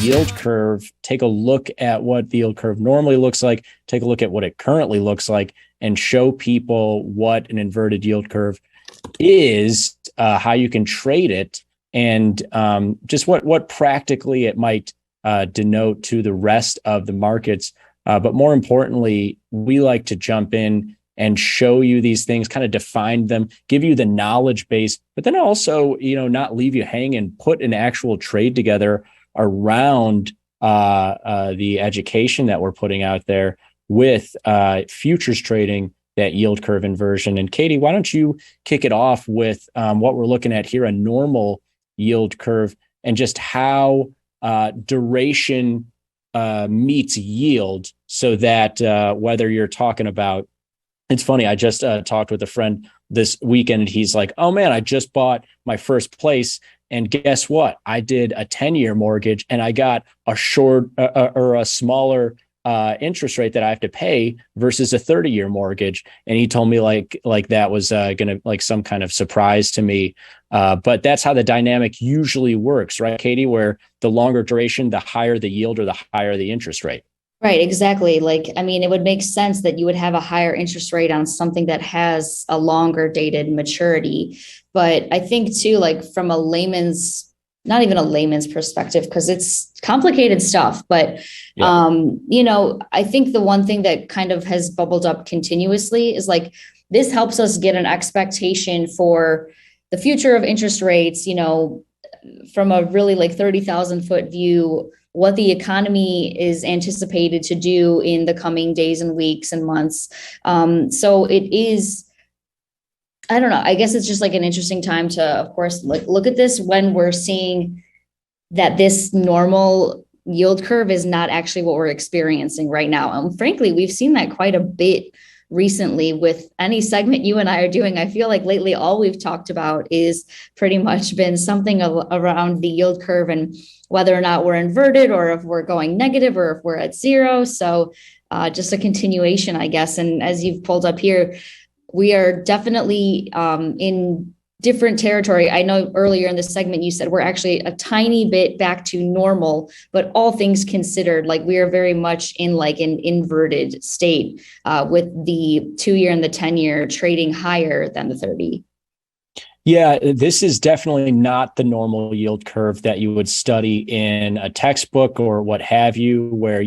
yield curve, take a look at what the yield curve normally looks like, take a look at what it currently looks like, and show people what an inverted yield curve is, how you can trade it, and just what practically it might denote to the rest of the markets. But more importantly, we like to jump in and show you these things, kind of define them, give you the knowledge base, but then also, not leave you hanging, put an actual trade together around the education that we're putting out there with futures trading, that yield curve inversion. And Katie, why don't you kick it off with what we're looking at here, a normal yield curve, and just how duration meets yield, so that whether you're talking about, it's funny, I just talked with a friend this weekend, and he's like, oh man, I just bought my first place, and guess what? I did a 10-year mortgage, and I got a short or a smaller interest rate that I have to pay versus a 30-year mortgage. And he told me like that was gonna like some kind of surprise to me. But that's how the dynamic usually works, right, Katie? Where the longer duration, the higher the yield or the higher the interest rate. Right, exactly. It would make sense that you would have a higher interest rate on something that has a longer dated maturity. But I think too, from not even a layman's perspective, because it's complicated stuff. But, I think the one thing that kind of has bubbled up continuously is this helps us get an expectation for the future of interest rates, from a really 30,000 foot view, what the economy is anticipated to do in the coming days and weeks and months. So it is, I don't know, I guess it's just an interesting time to, of course, look at this when we're seeing that this normal yield curve is not actually what we're experiencing right now. And frankly, we've seen that quite a bit recently with any segment you and I are doing. I feel like lately all we've talked about is pretty much been something around the yield curve and whether or not we're inverted or if we're going negative or if we're at zero. So just a continuation, I guess. And as you've pulled up here, we are definitely in different territory. I know earlier in this segment, you said we're actually a tiny bit back to normal, but all things considered, we are very much in an inverted state with the 2-year and the 10-year trading higher than the 30. Yeah, this is definitely not the normal yield curve that you would study in a textbook or what have you, where,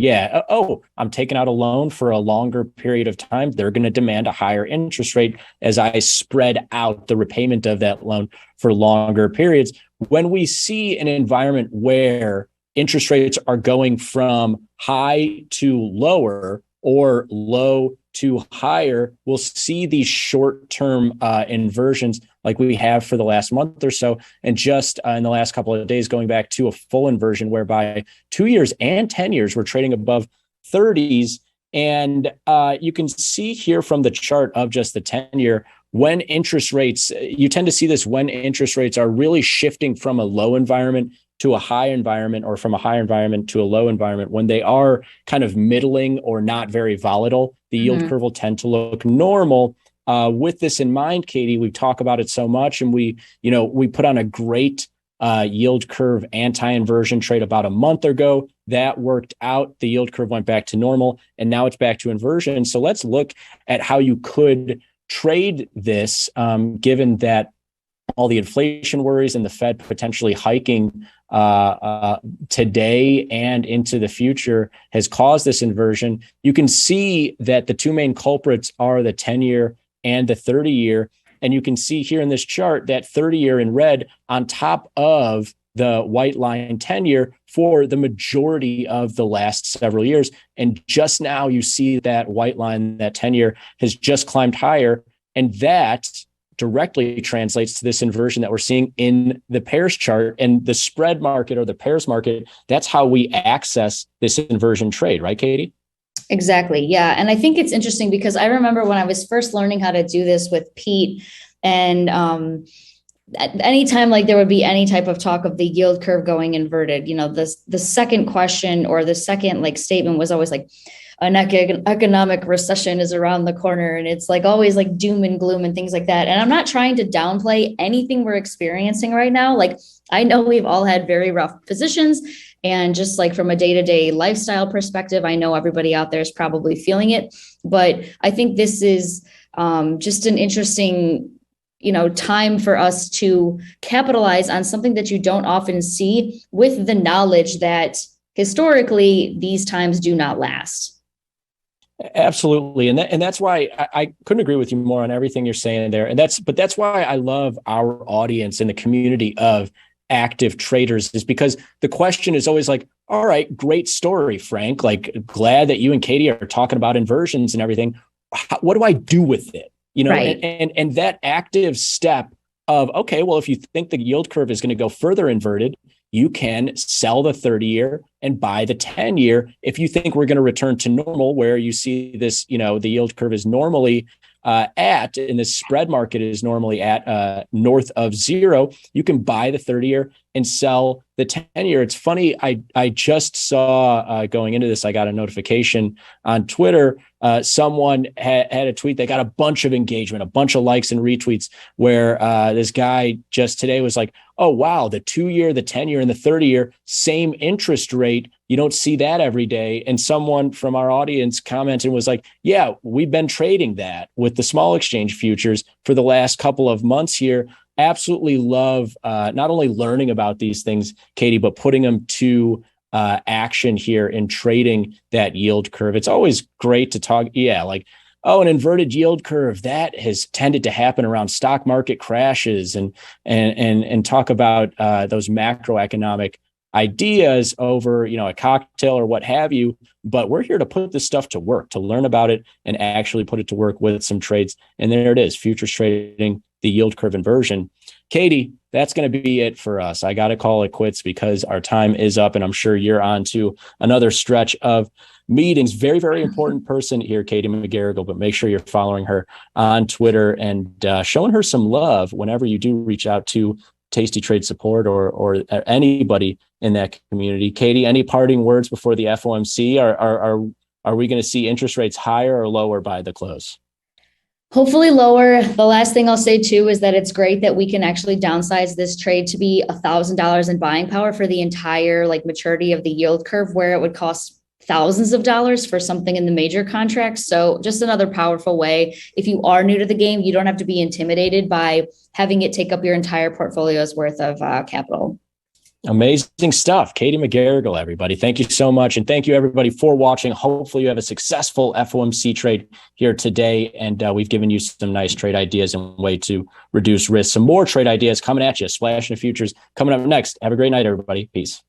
I'm taking out a loan for a longer period of time. They're going to demand a higher interest rate as I spread out the repayment of that loan for longer periods. When we see an environment where interest rates are going from high to lower or low to higher, we'll see these short-term inversions like we have for the last month or so. And just in the last couple of days, going back to a full inversion whereby 2 years and 10 years we're trading above 30s. And you can see here from the chart of just the 10-year, when interest rates, you tend to see this when interest rates are really shifting from a low environment to a high environment, or from a high environment to a low environment. When they are kind of middling or not very volatile, the yield curve will tend to look normal. With this in mind, Katie, we talk about it so much, and we put on a great yield curve anti-inversion trade about a month ago. That worked out. The yield curve went back to normal, and now it's back to inversion. So let's look at how you could trade this, given that all the inflation worries and the Fed potentially hiking today and into the future has caused this inversion. You can see that the two main culprits are the 10-year and the 30-year. And you can see here in this chart that 30-year in red on top of the white line 10-year for the majority of the last several years. And just now you see that white line, that 10-year, has just climbed higher. And that directly translates to this inversion that we're seeing in the pairs chart and the spread market or the pairs market. That's how we access this inversion trade, right, Katie? Exactly. Yeah. And I think it's interesting because I remember when I was first learning how to do this with Pete, and anytime there would be any type of talk of the yield curve going inverted, the second question or the second statement was always an economic recession is around the corner, and it's like always like doom and gloom and things like that. And I'm not trying to downplay anything we're experiencing right now. Like, I know we've all had very rough positions, and just like from a day-to-day lifestyle perspective, I know everybody out there is probably feeling it. But I think this is just an interesting, time for us to capitalize on something that you don't often see, with the knowledge that historically these times do not last. Absolutely. And that's why I couldn't agree with you more on everything you're saying there. But that's why I love our audience and the community of active traders, is because the question is always like, all right, great story, Frank. Like, glad that you and Katie are talking about inversions and everything. What do I do with it? Right. And that active step of, okay, well, if you think the yield curve is going to go further inverted, you can sell the 30-year and buy the 10-year. If you think we're going to return to normal, where you see this, the yield curve is normally and the spread market is normally at north of zero, you can buy the 30-year and sell the 10-year. It's funny. I just saw going into this, I got a notification on Twitter. Someone had a tweet that got a bunch of engagement, a bunch of likes and retweets, where this guy just today was like, oh, wow, the 2-year, the 10-year, and the 30-year, same interest rate. You don't see that every day. And someone from our audience commented and was like, yeah, we've been trading that with the small exchange futures for the last couple of months here. Absolutely love not only learning about these things, Katie, but putting them to action here in trading that yield curve. It's always great to talk. Yeah, like, oh, an inverted yield curve, that has tended to happen around stock market crashes, and talk about those macroeconomic ideas over, a cocktail or what have you. But we're here to put this stuff to work, to learn about it and actually put it to work with some trades. And there it is, futures trading, the yield curve inversion. Katie, that's going to be it for us. I got to call it quits because our time is up, and I'm sure you're on to another stretch of meetings. Very, very important person here, Katie McGarrigle, but make sure you're following her on Twitter and showing her some love whenever you do reach out to Tasty Trade Support or anybody in that community. Katie, any parting words before the FOMC? Are we going to see interest rates higher or lower by the close? Hopefully lower. The last thing I'll say too is that it's great that we can actually downsize this trade to be $1,000 in buying power for the entire maturity of the yield curve, where it would cost thousands of dollars for something in the major contracts. So just another powerful way. If you are new to the game, you don't have to be intimidated by having it take up your entire portfolio's worth of capital. Amazing stuff. Katie McGarrigle, everybody. Thank you so much. And thank you, everybody, for watching. Hopefully you have a successful FOMC trade here today. And we've given you some nice trade ideas and way to reduce risk. Some more trade ideas coming at you. Splash in the futures coming up next. Have a great night, everybody. Peace.